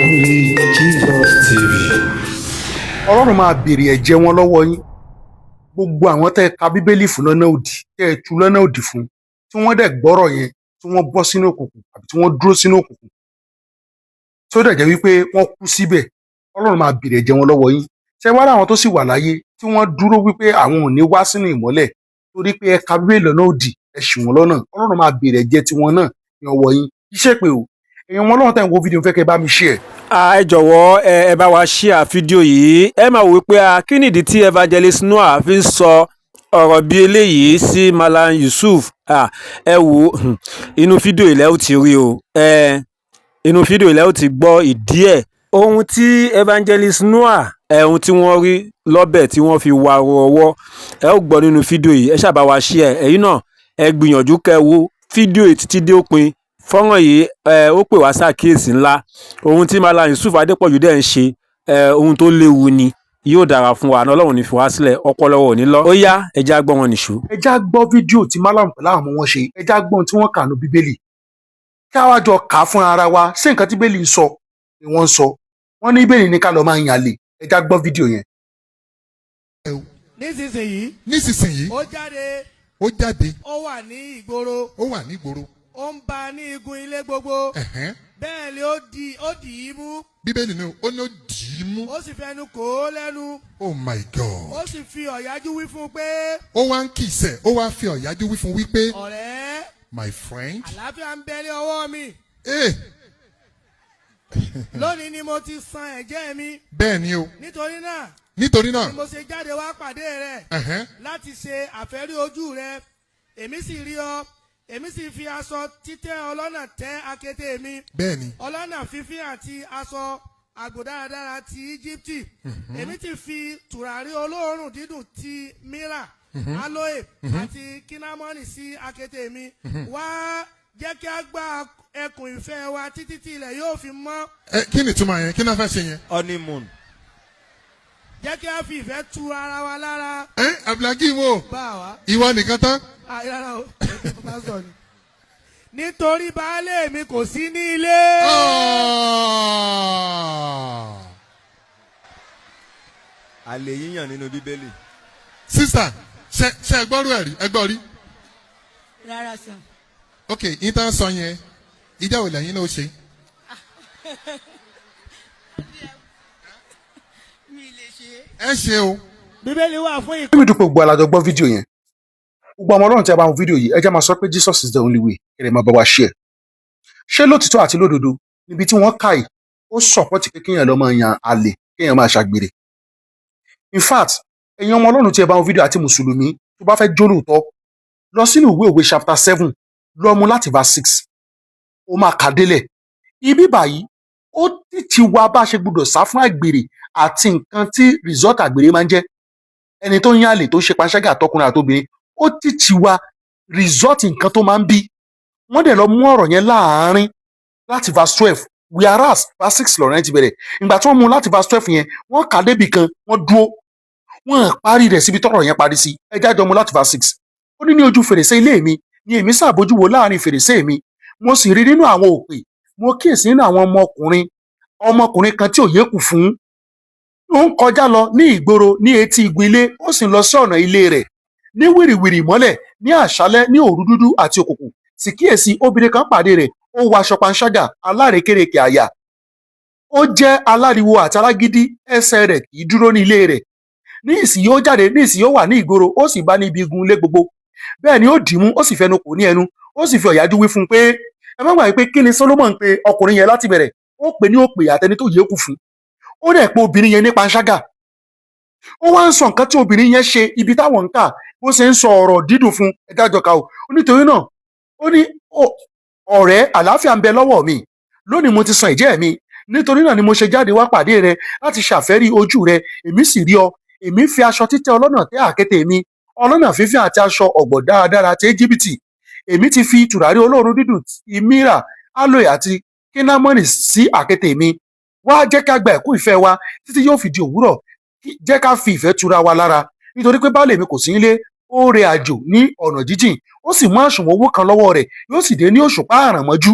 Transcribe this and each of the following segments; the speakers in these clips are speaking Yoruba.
Only Jesus TV. Ọlọ́run máa béèrè ẹ̀jẹ̀ wọn lọ́wọ́ yín. Gbogbo àwọn tẹ́ ẹ ka bíbélì fún lọ́nà òdì, tẹ́ ẹ tú lọ́nà òdì fún, tí wọ́n dẹ̀ gbọ́rọ̀ yẹn, tí wọ́n bọ́ sínú òkùnkùn àbí tí wọ́n dúró sínú òkùnkùn. Tó dẹ̀ jẹ́ wípé wọ́n kú síbẹ̀, Ọlọ́run máa béèrè ẹ̀jẹ̀ wọn lọ́wọ́ yín. Ṣé wá láwọn tó sì wà láyé tí wọ́n dúró wípé àwọn ò ní wá sínú ìmọ́lẹ̀ torí pé ẹ ka bíbélì lọ́nà òdì, ẹ ṣì wọ́n lọ́nà. Ọlọ́run máa béèrè ẹ̀jẹ̀ tiwọn náà ní ọwọ́ yín. Iṣẹ́ pé o, èèyàn wọn lọ́wọ́ tẹ̀ ń wo fídíò fẹ́ kẹ́ bá mi share. Ẹ jọ̀wọ́ ẹ bá wa share fídíò yìí. Ẹ máa wò pé kí nìdí tí Evangelist Noah fi ń sọ ọ̀rọ̀ bí eléyìí sí Malam Yusuf. Ẹ wò inú fídíò ilẹ̀ ó ti rí o. Inú fídíò ilẹ̀ ó ti gbọ́ ìdí ẹ̀. Ohun tí Evangelist Noah ohun tí wọ́n rí lọ́bẹ̀ tí wọ́n fi wa ọwọ́ ẹ ó gbọ́ nínú fídíò yìí. Ẹ ṣáà bá wa share. Ẹ̀yin náà ẹ gbìyànjú kẹ́ wo fídíò yìí títí dé òpin. Fọ́nrán yìí ó pè wá ṣàkíyèsí ńlá. Ohun tí Malam Yusuf Adépọ̀jù dẹ̀ ń ṣe ohun tó léwu ni. Yóò dára fún wa, Ọlọ́run ní fi wá sílẹ̀, ọpọlọ ò ní lọ. Ó yá ẹ já gbọ́ wọn nìṣó. Ẹ já gbọ́ fídíò tí Malam pẹ̀lú àwọn ọmọ wọn ṣe, ẹ já gbọ́ ohun tí wọ́n kà ní bíbélì. Kí a wá jọ kà á fún ara wa, ṣé nǹkan tí bíbélì ń sọ ni wọ́n ń sọ? Wọ́n ní bíbélì ní ká lọ máa ń yàlè. Ẹ já gbọ́ fídíò yẹn. nísinsìnyí ó jáde ó wà ní ìgboro ó wà nígboro. ó ń bá ní igun ilé gbogbo bẹ́ẹ̀ ni ó dì í mú bíbélì ni ó ní ó dì í mú. ó sì fẹnu kò ó lẹ́nu Oh my God. ó sì fi ọ̀yájú wí fún un pé ó wá ń kìsẹ̀ ó wá fi ọ̀yájú wí fún wípé ọ̀rẹ́ my friend. àlàáfíà ń bẹ ní ọwọ́ mi Eh, lónìí ni mo ti san ẹ̀jẹ̀ mi bẹ́ẹ̀ ni o nítorí náà nítorí ni mo náà. ṣe jáde wá pàdé rẹ ẹ̀hẹ́n, láti ṣe àfẹ́rí ojú rẹ èmi sì rí ọ èmi sì fi aṣọ títẹ́ ọlọ́nà tẹ́ akété mi bẹ́ẹ̀ ni. ọlọ́nà fífín àti aṣọ àgbò dáradára ti Íjíbítì èmi ti fi tùràrí olóòórùn dídùn ti mírà aloe àti kinamoni sí akété mi wá jẹ́ kí a gba ẹkùn ìfẹ́ wa títí tí ilẹ̀ yóò fi mọ́ Kí ni ìtumọ̀ yẹn kí ni a fẹ́ ṣe yẹn. Honeymoon. jẹ́ kí a fi ìfẹ́ tu ara wa lára Abdulhakeem wo bá wa. ìwọ nìkan tán. Rárá o pásítọ̀ ni. Nítorí baálé mi kò sí ní ilé. Àlè yíyàn nínú bíbélì. Sísà ṣe ẹ gbọ́rú ẹ̀ rí ẹ gbọ́ rí. Rárá sà. Ok yín tán sọ yẹn ìjà òlẹ̀ yín náà ó ṣe. Mi lè ṣe. Ẹ ṣe o. Bíbélì wà fún Bí mi dúpẹ́ gbogbo alájọ gbọ́ fídíò yẹn. Gbogbo àwọn Ọlọ́run tí a bá wọn fídíò yìí, ẹ jẹ́ máa sọ pé Jesus is the only way. Kẹ̀rẹ̀ máa bá wa share. Ṣé lótìtọ́ àti lódodo níbi tí wọ́n kà yìí, ó sọ̀pọ̀tì pé kéèyàn lọ máa yan àlè, kéèyàn máa ṣàgbèrè. In fact, ẹ̀yin ọmọ Ọlọ́run tí ẹ bá wọn fídíò àti Mùsùlùmí tó bá fẹ́ jólóòtọ́, lọ sínú ìwé òwe chapter 7, lọ mú láti verse 6. Ó máa kà délẹ̀. Ibi báyìí, ó ti wá bá ṣe gbọdọ̀ sá fún àgbèrè àti nǹkan tí result àgbèrè máa ń jẹ́. Ẹni tó ń yan àlè tó ń ṣe panṣágà àtọkùnrin àtobìnrin, ó ti wá result nǹkan tó máa ń bí. Wọ́n dẹ̀ lọ mú ọ̀rọ̀ yẹn láàárín láti verse 12 whereas verse 6 lọ̀rọ̀ yẹn ti bẹ̀rẹ̀. Ìgbà tí wọ́n mú láti verse 12 yẹn, wọ́n kà débì kan, wọ́n dúró. Wọ́n parí rẹ̀ síbi tọ́rọ̀ yẹn parí sí. Ẹ jájọ mú láti verse 6. Ó ní ojú fèrèsé ilé mi ni èmi ṣàbójú wo láàárín fèrèsé mi. Mo sì rí nínú àwọn òpè. Mo kíyèsí nínú àwọn ọmọkùnrin kan tí òye kù fún. Ó ń kọjá lọ ní ìgboro ní etí igun ilé, ó sì ń lọ sí ọ̀nà ilé rẹ̀. Ní wìrìwìrì mọ́lẹ̀, ní àṣálẹ́, ní òru dúdú àti òkùnkùn. Sì kíyèsí obìnrin kan pàdé rẹ̀, ó wọ aṣọ panṣágà, alárékérekè àyà. Ó jẹ́ aláriwo àti alágídí, ẹsẹ̀ rẹ̀ kì í dúró ní ilé rẹ̀. Ní ìsìn ó jáde, ní ìsìn ó wà ní ìgboro, ó sì bá ní ibi igun ilé gbogbo. Bẹ́ẹ̀ ni ó dì í mú, ó sì fẹnu kò ní ẹnu, ó sì fi ọ̀yájú wí fún un pé, ẹ má gbàgbé pé kí ni Solomon pe ọkùnrin yẹn láti bẹ̀rẹ̀, ó pè ní òpè àtẹni tó yẹ kù fún. Ó dẹ̀ pé obìnrin yẹn ní panṣágà. Ó wá ń sọ nǹkan tí obìnrin yẹn ṣe ibi táwọn ń kà, bó ṣe ń sọ ọ̀rọ̀ dídùn fún ẹ̀dájọ́ ká o. Nítorí náà, ó ní ọ̀rẹ́ àlàáfíà ń bẹ lọ́wọ́ mi. Lónìí mo ti san ẹ̀jẹ̀ mi. Nítorí náà ni mo ṣe jáde wá pàdé rẹ láti ṣàfẹ́rí ojú rẹ. Èmi sì rí ọ. Èmi fi aṣọ títẹ́ ọlọ́nà tẹ́ àkéte mi. Ọlọ́nà fífín àti aṣọ ọ̀gbọ̀ dáradára ti Íjíbítì. Èmi ti fi tùràrí olóòórùn dídùn ti mírà, aloe àti kinamoni sí àkéte mi. Wá jẹ́ ká gba ẹ̀kún ìfẹ́ wa títí yóò fi di òwúrọ̀. Jẹ́ ká fi ìfẹ́ tura wa lára. Nítorí pé baálé mi kò sí nílé, ó rẹ àjò ní ọ̀nà jíjìn. Ó sì mú àsùnwọ̀n owó kan lọ́wọ́ rẹ̀, yóò sì dé ní òṣùpá àrànmọ́jú.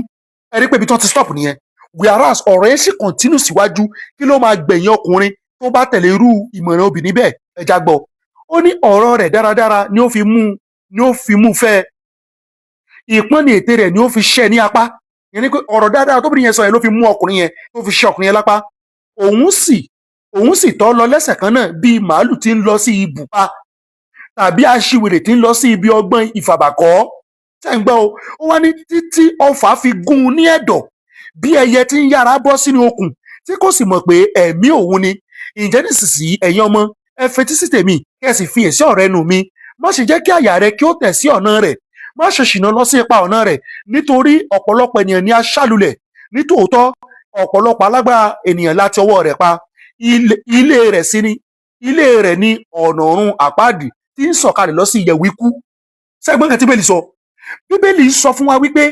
Ẹ rí pé ibi tí wọ́n ti stop nìyẹn. whereas ọ̀rọ̀ yẹn sì continue síwájú kí ló máa gbẹ̀yìn ọkùnrin tó bá tẹ̀lé irú ìmọ̀ràn obìnrin bẹ́ẹ̀ ẹja gbọ́. Ó ní ọ̀rọ̀ rẹ̀ dáradára ni ó fi mú fẹ́ ìpọ́n ní ètè rẹ̀ ni ó fi ṣẹ́ ní apá. Ìyẹn ni pé ọ̀rọ̀ dáadáa tóbìnrin yẹn sọ yẹn ló fi mú ọkùnrin yẹn tó fi ṣẹ́ ọkùnrin yẹn lápá. Òun sì tọ́ lọ lẹ́sẹ̀ kan náà bíi màálù tí ń lọ sí ibùba tàbí aṣiwèrè tí ń lọ sí ibi ọgbọ́n ìfàbàkọ́. Ṣé ń gbọ́ o? Ó wá ní títí ọfà fi gún un ní ẹ̀dọ̀ bí ẹyẹ tí ń yára bọ́ sínú okùn tí kò sì mọ̀ pé ẹ̀mí òun ni. Ǹjẹ́ nísinsìnyí ẹ̀yin ọmọ ẹ fetí sí tèmi kí ẹ sì fi èsì ọ̀rọ̀ ẹnu mi. Má ṣe jẹ́ kí àyà rẹ kí ó tẹ̀ sí ọ̀nà rẹ̀. Má ṣe ṣìnà lọ sí ipa ọ̀nà rẹ̀ nítorí ọ̀pọ̀lọpọ̀ ènìyàn ni a ṣálulẹ̀. Nítòótọ́ ọ̀pọ̀lọpọ̀ alágbára ènìyàn láti ọwọ́ rẹ̀ pa. Ilé rẹ̀ ní ọ̀nà ọ̀run àpáàdì tí ń sọ̀kalẹ̀ lọ sí ìyẹ̀wù ikú. Ṣẹ́gbọ́n kan tí Bíbélì sọ. Bíbélì sọ fún wa wípé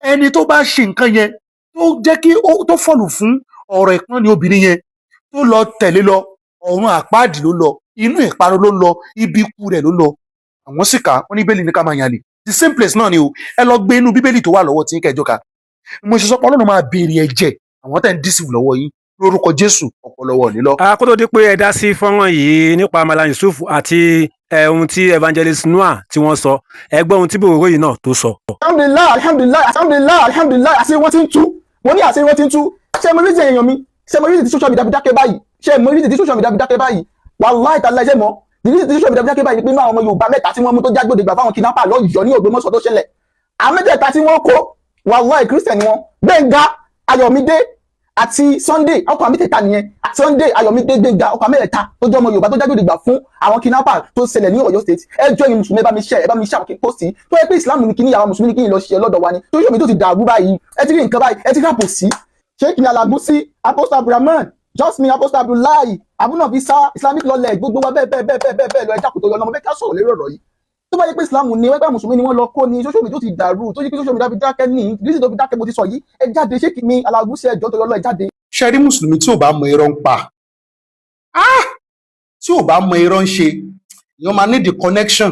ẹni tó bá ṣe nǹkan yẹn tó jẹ́ kí tó fọ̀lù fún ọ̀rọ̀ ìpọ́n ní obìnrin yẹn tó lọ tẹ̀lé lọ ọ̀run àpáàdì ló lọ, inú ìparun ló lọ, ibi ikú rẹ̀ ló lọ. Àwọn sì kà wọ́n ní Bíbélì ní ká máa yànlè. The same place náà ni o. Ẹ lọ gbé inú Bíbélì tó wà lọ́wọ́ tí ń kẹjọ ká. Mo ṣe sọ pé Ọlọ́run máa béèrè ẹ̀jẹ̀ àwọn tẹ̀ ń dísìwù lọ́wọ́ yín lórúkọ Jésù ọ̀pọ̀lọwọ́ ní lọ. Kó tó di pé ẹ dá sí fọ́nrán yìí nípa Malam Yusuf àti ohun tí evangelist Noah tí wọ́n sọ, ẹ gbọ́ ohun tí bòròró yìí náà tó sọ. alhamdulilayi àṣírí wọn ti ń tú. Mo ní àṣírí wọn ti ń tú. Ṣé mo rí ti èèyàn mi? Ṣé mo rí ti social media fi dákẹ́ báyìí? Ṣé mo rí ti social media fi dákẹ́ báyìí? Wàláhì tàláhì ṣé mọ̀? Ìdí tí social media fi dákẹ́ báyìí ni pé inú àwọn ọmọ Yorùbá mẹ́ta tí wọ́n mú tó jágbóde gbà fáwọn kidnapper lọ́yọ̀ọ́ ní Ògbómọ̀ṣọ́ tó ṣẹlẹ̀. Àwọn mẹ́tẹ̀ẹ̀ta tí wọ́n kó wàláhì Christian ni wọ́n. Gbẹ̀ngà Ayọ̀mídé àti Sunday ọkọ̀ àmìtẹ̀ta nìyẹn. Sunday Ayọ̀mídé Gbẹ̀ngà ọkọ̀ àmìtẹ̀ta tó jẹ́ ọmọ Yorùbá tó jágbóde gbà fún àwọn kidnapper tó ṣẹlẹ̀ ní Ọ̀yọ́ state. Ẹ jọ̀ọ́ ẹ̀yin mùsùlùmí ẹ bá mi share àwọn kí n post tó yẹ pé Islam ní kíní àwọn mùsùlùmí ní kíní lọ ṣe lọ́dọ̀ wa ni. Tó yẹ mi tó ti dàrú báyìí ẹ ti rí nǹkan báyìí ẹ ti rí àpòsí. Sheikh ní Alagusi Apostle Abdulrahman Justin Apostle Abdullahi Abuna Visa Islamic Lawless gbogbo wa bẹ́ẹ̀ lọ ẹja kò tó yọ ọmọ bẹ́ẹ̀ ká sọ̀rọ̀ lórí ọ̀rọ̀ yìí. Tó bá yẹ pé Islam ní wẹ́pẹ́ mùsùlùmí ni wọ́n lọ kó ni social media tó ti dàrú tó yẹ pé social media fi dákẹ́ ní ìdílé tó fi dákẹ́ mo ti sọ yìí ẹ jáde Sheikh ní Alagusi ẹjọ́ tó yọ lọ ẹ jáde. Ṣé rí mùsùlùmí tí ò bá mọ irọ́ ń pa tí ò bá mọ irọ́ ń ṣe èèyàn máa need the connection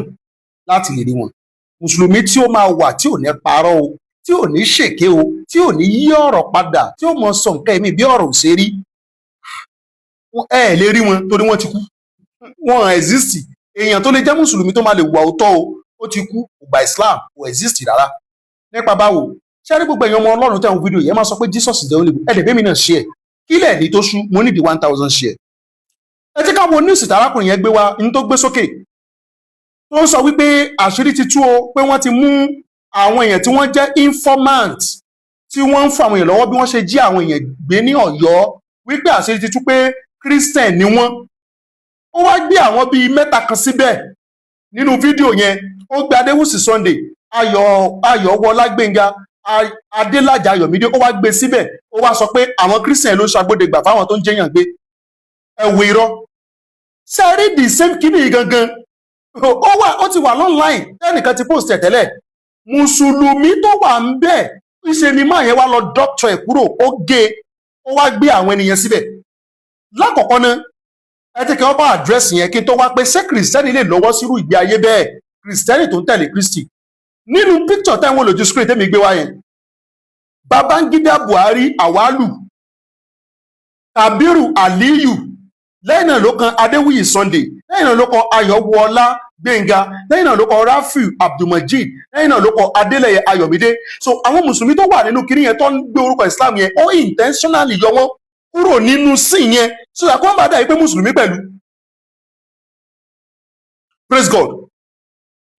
láti lè rí wọn. Mùsùlùmí tí ó máa wà tí ò ní parọ́ o tí ò ní ṣèké o tí ò ní yí ọ̀rọ̀ padà tí ó mọ sọ nǹkan ẹ̀mí bí ọ̀rọ̀ ò ṣe rí ẹ lè rí wọn torí wọ́n ti kú, wọ́n exist. Èèyàn tó lè jẹ́ mùsùlùmí tó máa lè wà òótọ́ o ó ti kú, kò gba Islam, kò exist rárá. Nípa báwo ṣé rí gbogbo èèyàn ọmọ Ọlọ́run tẹ̀ ń fídíò yẹn máa sọ pé Jesus is the only way. Ẹ lè bẹ́ẹ̀ mi náà share kílẹ̀ ní tó ṣú mo ní di 1000 share. Ẹ jẹ́ ká wo news tí arákùnrin yẹn gbé wá ní tó gbé sókè tó ń sọ wípé àṣírí ti tú o pé wọ́n ti mú àwọn èèyàn tí wọ́n jẹ́ informant tí wọ́n ń fún àwọn èèyàn lọ́wọ́ bí wọ́n ṣe jí àwọn èèyàn gbé ní Ọ̀yọ́ wípé àṣírí ti tú pé Christian ni wọ́n. Ó wá gbé àwọn bíi mẹ́ta kan síbẹ̀ nínú fídíò yẹn. Ó gbé Adéwùsì Sunday Ayọ̀wọlá Gbénga Adélájà Ayọ̀mídé ó wá gbé síbẹ̀ ó wá sọ pé àwọn Christian ló ṣàgbọ́dẹ̀gbà fáwọn tó ń jẹ́yàn gbé. Ẹ wo irọ́. Ṣé ẹ rí the same kíní gangan ó ti wà online ẹnìkan ti post ẹ̀ tẹ́lẹ̀. Mùsùlùmí tó wà ń bẹ̀ ìṣe ni máa yẹn wá lọ doctor ẹ̀ kúrò ó gé ó wá gbé àwọn ènìyàn síbẹ̀. Lákọ̀ọ́kọ́ náà ẹ ti kí wọ́n bá àdírẹ́sì yẹn kí n tó wá pé ṣé kìrìsìtẹ́nì lè lọ́wọ́ sírú ìgbé ayé bẹ́ẹ̀ kìrìsìtẹ́nì tó ń tẹ̀lé Kristi. Nínú píkítọ̀ tẹ́wọ̀n lójú screen tẹ́mi gbé wá yẹn Babangida Buhari Awalu Kabiru Aliyu lẹ́yìn náà ló kan Adéwùyí Sunday lẹ́yìn náà ló kan Ayọ̀wọlá Gbénga lẹ́yìn náà ló kan Rafiu Abdulmajid lẹ́yìn náà ló kan Adélẹ́yẹ Ayọ̀mídé. So àwọn mùsùlùmí tó wà nínú kiri yẹn tó ń gbé orúkọ Islam yẹn ó intentionally yọ wọ́n kúrò nínú sin yẹn so that kó má bàa dà yìí pé mùsùlùmí pẹ̀lú. Praise God.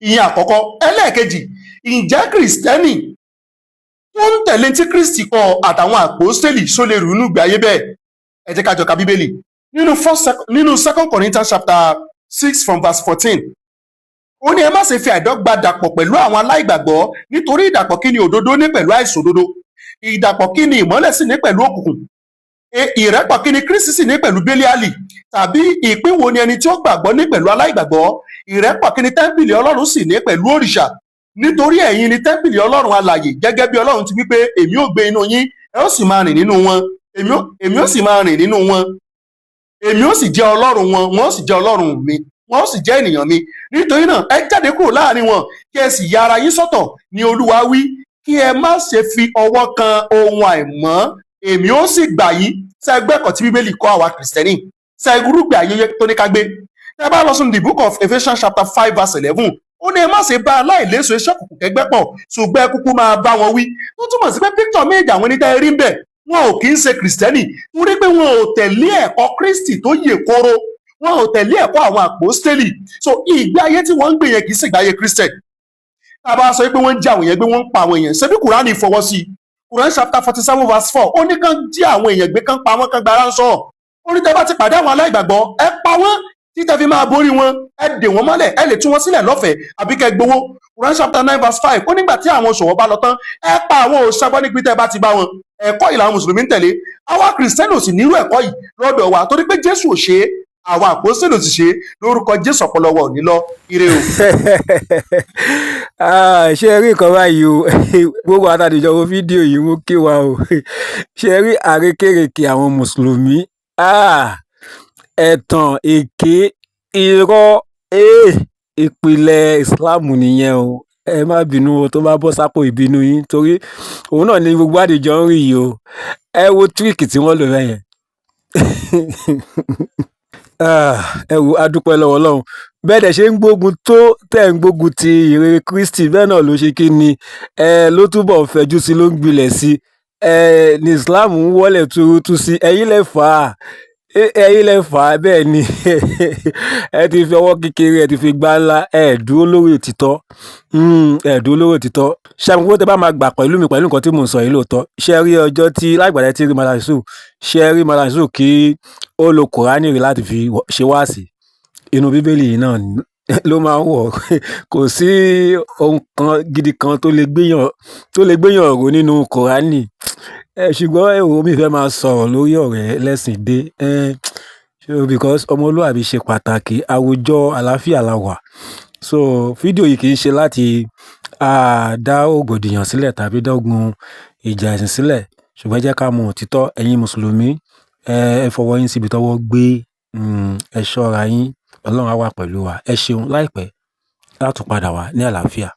Ìyẹn àkọ́kọ́. Ẹlẹ́ẹ̀kejì ǹjẹ́ kìrìsìtẹ́nì tó ń tẹ̀lé tí Kristi kọ àtàwọn àpòstélì só lè rúnú gbé ayé bẹ́ẹ̀. Ẹ jẹ́ ká jọ ka Bíbélì nínú 2 Corinthians chapter 6 from verse 14. Ó ní ẹ má ṣe fi àìdọ́gba dàpọ̀ pẹ̀lú àwọn aláìgbàgbọ́ nítorí ìdàpọ̀ kí ni òdodo ní pẹ̀lú àìṣòdodo, ìdàpọ̀ kí ni ìmọ́lẹ̀ sì ní pẹ̀lú òkùnkùn, ìrẹ́pọ̀ kí ni Kristi sì ní pẹ̀lú Bélíálì, tàbí ìpín wo ni ẹni tí ó gbàgbọ́ ní pẹ̀lú aláìgbàgbọ́, ìrẹ́pọ̀ kí ni tẹ́ḿpìlì Ọlọ́run sì ní pẹ̀lú òrìṣà. Nítorí ẹ̀yin ni tẹ́ḿpìlì Ọlọ́run alààyè gẹ́gẹ́ bí Ọlọ́run ti wí pé èmi ó gbé inú yín ẹ ó sì máa rìn nínú wọn, èmi ó sì máa rìn nínú wọn, èmi ó sì jẹ́ Ọlọ́run wọn, wọn ó sì jẹ́ Ọlọ́run mi, wọn ó sì jẹ́ ènìyàn mi. Nítorí náà ẹ jáde kúrò láàrin wọn kí ẹ sì ya ara yín sọ́tọ̀ ní Olúwa wí, kí ẹ má ṣe fi ọwọ́ kan ohun àìmọ́ èmi ó sì gbà yín sẹ́gbẹ́ kan tí bíbélì kọ́ àwa kìrìsìtẹ́nì sẹ́gbúrúgbìn ayẹyẹ tó ní ká gbé. Ẹ bá lọ sínú the book of Ephesians chapter 5 verse 11 ó ní ẹ má ṣe bá aláìléso iṣẹ́ òkùnkùn kẹgbẹ́ pọ̀ ṣùgbọ́n ẹ kúkú máa bá wọn wí. Tó túmọ̀ sí pé picture méjì àwọn onídàá rí ń bẹ̀ wọn ò kì í ṣe kìrìsìtẹ́nì torí pé wọn ò tẹ̀lé ẹ̀kọ́ Kristi tó yè kóró, wọn ò tẹ̀lé ẹ̀kọ́ àwọn àpòstélì. So ìgbé ayé tí wọ́n ń gbé yẹn kì í ṣègbé ayé Christian. Tá a bá sọ pé wọ́n ń jí àwọn èèyàn gbé, wọ́n ń pa àwọn èèyàn, ṣebí Kùránì fọwọ́ sí i. Quran chapter 47 verse 4 ó ní kán jí àwọn èèyàn gbé, kán pa wọ́n, kán gba ránṣọ́. Ó ní tẹ́ bá ti pàdé àwọn aláìgbàgbọ́ ẹ pa wọ́n títẹ́ fi máa borí wọn, ẹ dè wọ́n mọ́lẹ̀, ẹ lè tú wọn sílẹ̀ lọ́fẹ̀ẹ́ àbí kẹ́ gbowó. Quran chapter 9 verse 5 ó nígbà tí àwọn òṣòwò bá lọ tán ẹ pa àwọn òṣàgbọ́ níbi tẹ́ bá ti bá wọn. Ẹ̀kọ́ yìí làwọn mùsùlùmí ń tẹ̀lé. Àwa kìrìsìtẹ́nì ò sì nírú ẹ̀kọ́ yìí lọ́dọ̀ wa torí pé Jésù ò ṣe é, àwọn àpòstélì ò sì ṣe é. Lórúkọ Jésù ọ̀pọ̀lọpọ̀ ò ní lọ ire o. Ṣé ẹ rí nǹkan báyìí o? Gbogbo àtàdéjọ wo fídíò yìí mú kí wa o. Ṣé ẹ rí àrékérekè àwọn mùsùlùmí? Ẹ̀tàn, èké, irọ́, ìpìlẹ̀ ìsìláàmù nìyẹn o. Ẹ má bínú o tó bá bọ́ sápò ìbínú yín torí òun náà ni gbogbo àdéjọ ń rí yìí o. Ẹ wo tíríkì tí wọ́n lò bẹ́ẹ̀ yẹn. Ẹ wo adúpẹ́ lọ́wọ́ Ọlọ́run bẹ́ẹ̀ dẹ̀ ṣe ń gbógun tó tẹ̀ ń gbógun ti ìrere Kristi bẹ́ẹ̀ náà ló ṣe kí ni ló túbọ̀ ń fẹjú sí, ló ń gbilẹ̀ sí, ní Islam ń wọlé tuurutu sí. Ẹ̀yin lẹ fà á, ẹ̀yin lẹ fà á bẹ́ẹ̀ ni. Ẹ ti fi ọwọ́ kékeré ẹ ti fi gbá ńlá, ẹ dúró lórí òtítọ́, ẹ dúró lórí òtítọ́. Ṣàmì pé tẹ bá máa gbà pẹ̀lú mi pẹ̀lú nǹkan tí mò ń sọ yìí lóòótọ́. Ṣé rí ọjọ́ tí láìpàdé tí rí Malam Yusuf, ṣé rí Malam Yusuf kí ó lo Kùránì rí láti fi ṣe wáàsí inú bíbélì yìí náà ló máa ń wọ̀. Kò sí ohun kan gidi kan tó lè gbéyàn rò nínú Kùránì. Ṣùgbọ́n èrò mi fẹ́ máa sọ̀rọ̀ lórí ọ̀rọ̀ ẹlẹ́sìn dé because ọmọlúwàbí ṣe pàtàkì, àwùjọ àlàáfíà la wà. So fídíò yìí kì í ṣe láti dá ògbòdìyàn sílẹ̀ tàbí dọ́gun ìjà ẹ̀sìn sílẹ̀, ṣùgbọ́n jẹ́ ká mọ òtítọ́. Ẹ̀yin mùsùlùmí ẹ fọwọ́ yín síbi tọ́wọ́ gbé, ẹ ṣọ́ra yín, Ọlọ́run á wà pẹ̀lú wa. Ẹ ṣeun, láìpẹ́ látún padà wá ní àlàáfíà.